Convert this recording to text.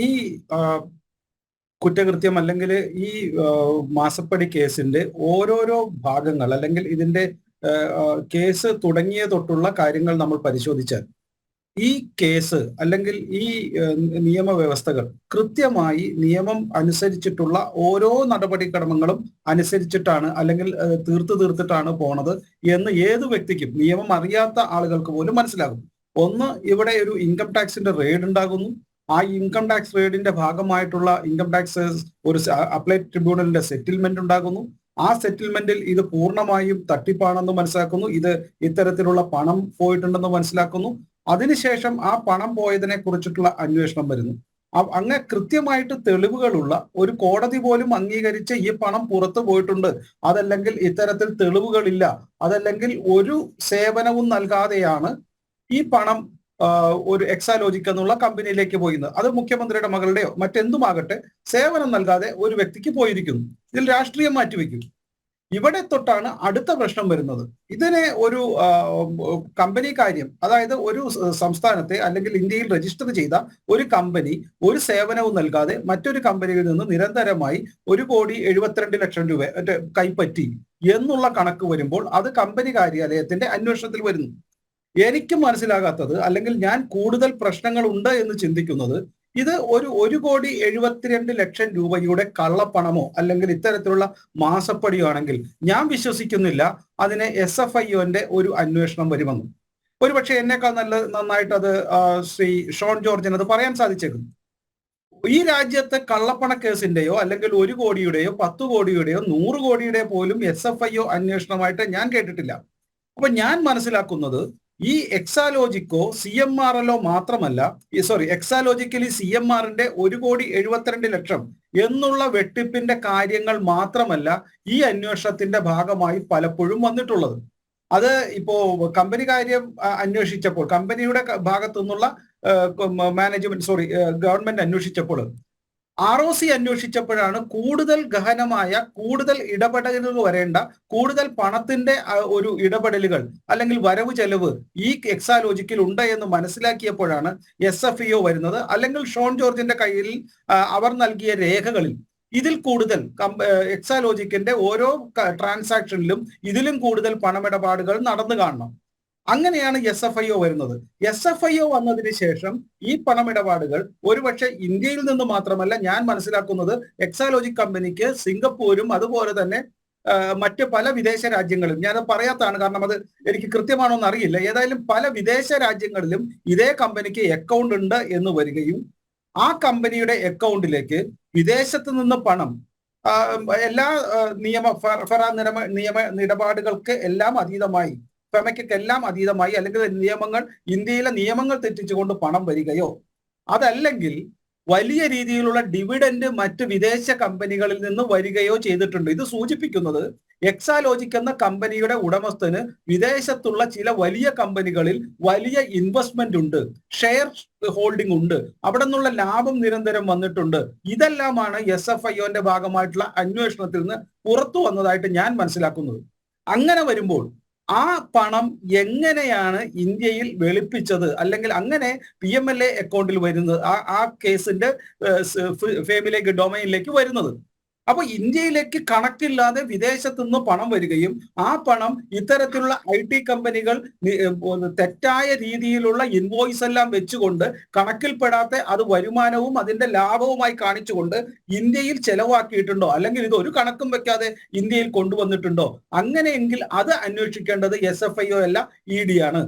ഈ കുറ്റകൃത്യം അല്ലെങ്കിൽ ഈ മാസപ്പടി കേസിന്റെ ഓരോരോ ഭാഗങ്ങൾ അല്ലെങ്കിൽ ഇതിന്റെ കേസ് തുടങ്ങിയ തൊട്ടുള്ള കാര്യങ്ങൾ നമ്മൾ പരിശോധിച്ചാൽ ഈ കേസ് അല്ലെങ്കിൽ ഈ നിയമവ്യവസ്ഥകൾ കൃത്യമായി നിയമം അനുസരിച്ചിട്ടുള്ള ഓരോ നടപടിക്രമങ്ങളും അനുസരിച്ചിട്ടാണ് അല്ലെങ്കിൽ തീർത്തിട്ടാണ് പോണത് എന്ന് ഏത് വ്യക്തിക്കും, നിയമം അറിയാത്ത ആളുകൾക്ക് പോലും മനസ്സിലാകും. ഒന്ന്, ഇവിടെ ഒരു ഇൻകം ടാക്സിന്റെ റെയ്ഡ് ഉണ്ടാകുന്നു. ആ ഇൻകം ടാക്സ് റെയ്ഡിന്റെ ഭാഗമായിട്ടുള്ള ഇൻകം ടാക്സ് ഒരു അപ്പലേറ്റ് ട്രിബ്യൂണലിന്റെ സെറ്റിൽമെന്റ് ഉണ്ടാകുന്നു. ആ സെറ്റിൽമെന്റിൽ ഇത് പൂർണ്ണമായും തട്ടിപ്പാണെന്ന് മനസ്സിലാക്കുന്നു. ഇത് ഇത്തരത്തിലുള്ള പണം പോയിട്ടുണ്ടെന്ന് മനസ്സിലാക്കുന്നു. അതിനുശേഷം ആ പണം പോയതിനെ കുറിച്ചിട്ടുള്ള അന്വേഷണം വരുന്നു. അങ്ങനെ കൃത്യമായിട്ട് തെളിവുകളുള്ള ഒരു കോടതി പോലും അംഗീകരിച്ച് ഈ പണം പുറത്തു പോയിട്ടുണ്ട്, അതല്ലെങ്കിൽ ഇത്തരത്തിൽ തെളിവുകളില്ല, അതല്ലെങ്കിൽ ഒരു സേവനവും നൽകാതെയാണ് ഈ പണം ഒരു എക്സാലോജിക് എന്നുള്ള കമ്പനിയിലേക്ക് പോയിരുന്നത്. അത് മുഖ്യമന്ത്രിയുടെ മകളുടെയോ മറ്റെന്തുമാകട്ടെ, സേവനം നൽകാതെ ഒരു വ്യക്തിക്ക് പോയിരിക്കുന്നു. ഇതിൽ രാഷ്ട്രീയം മാറ്റിവെക്കും. ഇവിടെ തൊട്ടാണ് അടുത്ത പ്രശ്നം വരുന്നത്. ഇതിനെ ഒരു കമ്പനി കാര്യം, അതായത് ഒരു സംസ്ഥാനത്തെ അല്ലെങ്കിൽ ഇന്ത്യയിൽ രജിസ്റ്റർ ചെയ്ത ഒരു കമ്പനി ഒരു സേവനവും നൽകാതെ മറ്റൊരു കമ്പനിയിൽ നിന്ന് നിരന്തരമായി 1,72,00,000 രൂപ കൈപ്പറ്റി എന്നുള്ള കണക്ക് വരുമ്പോൾ അത് കമ്പനി കാര്യാലയത്തിന്റെ അന്വേഷണത്തിൽ വരുന്നു. എനിക്ക് മനസ്സിലാകാത്തത്, അല്ലെങ്കിൽ ഞാൻ കൂടുതൽ പ്രശ്നങ്ങൾ ഉണ്ട് എന്ന് ചിന്തിക്കുന്നത്, ഇത് ഒരു 1,72,00,000 രൂപയുടെ കള്ളപ്പണമോ അല്ലെങ്കിൽ ഇത്തരത്തിലുള്ള മാസപ്പടിയോ ആണെങ്കിൽ ഞാൻ വിശ്വസിക്കുന്നില്ല അതിന് SFIOന്റെ ഒരു അന്വേഷണം വരുമെന്ന്. ഒരുപക്ഷെ എന്നേക്കാൾ നന്നായിട്ട് അത് ശ്രീ ഷോൺ ജോർജിന് അത് പറയാൻ സാധിച്ചേക്കും. ഈ രാജ്യത്തെ കള്ളപ്പണ കേസിന്റെയോ അല്ലെങ്കിൽ 1 കോടിയുടെയോ 10 കോടിയുടെയോ 100 കോടിയുടെ പോലും SFIO അന്വേഷണമായിട്ട് ഞാൻ കേട്ടിട്ടില്ല. അപ്പൊ ഞാൻ മനസ്സിലാക്കുന്നത് ഈ എക്സാലോജിക്കോ CMRLോ മാത്രമല്ല, എക്സാലോജിക്കലി CMRന്റെ 1,72,00,000 എന്നുള്ള വെട്ടിപ്പിന്റെ കാര്യങ്ങൾ മാത്രമല്ല ഈ അന്വേഷണത്തിന്റെ ഭാഗമായി പലപ്പോഴും വന്നിട്ടുള്ളത്. അത് ഇപ്പോ കമ്പനി കാര്യം അന്വേഷിച്ചപ്പോൾ, കമ്പനിയുടെ ഭാഗത്തു നിന്നുള്ള ഗവൺമെന്റ് അന്വേഷിച്ചപ്പോൾ, ROC അന്വേഷിച്ചപ്പോഴാണ് കൂടുതൽ ഗഹനമായ, കൂടുതൽ ഇടപെടലുകൾ വരേണ്ട, കൂടുതൽ പണത്തിന്റെ ഒരു ഇടപെടലുകൾ അല്ലെങ്കിൽ വരവ് ചെലവ് ഈ എക്സാലോജിക്കിൽ ഉണ്ട് എന്ന് മനസ്സിലാക്കിയപ്പോഴാണ് SFIO വരുന്നത്. അല്ലെങ്കിൽ ഷോൺ ജോർജിന്റെ കയ്യിൽ അവർ നൽകിയ രേഖകളിൽ ഇതിൽ കൂടുതൽ എക്സാലോജിക്കിന്റെ ഓരോ ട്രാൻസാക്ഷനിലും ഇതിലും കൂടുതൽ പണമിടപാടുകൾ നടന്നു കാണണം. അങ്ങനെയാണ് SFIO വരുന്നത്. SFIO വന്നതിന് ശേഷം ഈ പണമിടപാടുകൾ ഒരുപക്ഷെ ഇന്ത്യയിൽ നിന്ന് മാത്രമല്ല, ഞാൻ മനസ്സിലാക്കുന്നത് എക്സാലോജിക് കമ്പനിക്ക് സിംഗപ്പൂരും അതുപോലെ തന്നെ മറ്റ് പല വിദേശ രാജ്യങ്ങളിലും, ഞാൻ പറയാത്തതാണ് കാരണം അത് എനിക്ക് കൃത്യമാണോ എന്ന് അറിയില്ല, ഏതായാലും പല വിദേശ രാജ്യങ്ങളിലും ഇതേ കമ്പനിക്ക് അക്കൗണ്ട് ഉണ്ട് എന്ന് വരികയും ആ കമ്പനിയുടെ അക്കൗണ്ടിലേക്ക് വിദേശത്ത് നിന്ന് പണം എല്ലാ നിയമ ഇടപാടുകൾക്ക് എല്ലാം അതീതമായി, ഫെമയ്ക്കെല്ലാം അതീതമായി, അല്ലെങ്കിൽ ഇന്ത്യയിലെ നിയമങ്ങൾ തെറ്റിച്ചുകൊണ്ട് പണം വരികയോ അതല്ലെങ്കിൽ വലിയ രീതിയിലുള്ള ഡിവിഡൻഡ് മറ്റ് വിദേശ കമ്പനികളിൽ നിന്ന് വരികയോ ചെയ്തിട്ടുണ്ട്. ഇത് സൂചിപ്പിക്കുന്നത് എക്സാലോജിക് എന്ന കമ്പനിയുടെ ഉടമസ്ഥന് വിദേശത്തുള്ള ചില വലിയ കമ്പനികളിൽ വലിയ ഇൻവെസ്റ്റ്മെന്റ് ഉണ്ട്, ഷെയർ ഹോൾഡിംഗ് ഉണ്ട്, അവിടെ നിന്നുള്ള ലാഭം നിരന്തരം വന്നിട്ടുണ്ട്. ഇതെല്ലാമാണ് SFIOന്റെ ഭാഗമായിട്ടുള്ള അന്വേഷണത്തിൽ നിന്ന് പുറത്തു വന്നതായിട്ട് ഞാൻ മനസ്സിലാക്കുന്നത്. അങ്ങനെ വരുമ്പോൾ ആ പണം എങ്ങനെയാണ് ഇന്ത്യയിൽ വെളുപ്പിച്ചത്, അല്ലെങ്കിൽ അങ്ങനെ PMLA അക്കൗണ്ടിൽ വരുന്നത്, ആ കേസിന്റെ ഫേമിലേക്ക്, ഡൊമൈനിലേക്ക് വരുന്നത്? അപ്പൊ ഇന്ത്യയിലേക്ക് കണക്കില്ലാതെ വിദേശത്തു നിന്ന് പണം വരികയും ആ പണം ഇത്തരത്തിലുള്ള IT കമ്പനികൾ തെറ്റായ രീതിയിലുള്ള ഇൻവോയ്സ് എല്ലാം വെച്ചുകൊണ്ട് കണക്കിൽപ്പെടാത്ത അത് വരുമാനവും അതിന്റെ ലാഭവുമായി കാണിച്ചുകൊണ്ട് ഇന്ത്യയിൽ ചെലവാക്കിയിട്ടുണ്ടോ, അല്ലെങ്കിൽ ഇത് ഒരു കണക്കും വെക്കാതെ ഇന്ത്യയിൽ കൊണ്ടുവന്നിട്ടുണ്ടോ? അങ്ങനെയെങ്കിൽ അത് അന്വേഷിക്കേണ്ടത് SFIO അല്ല, ED ആണ്.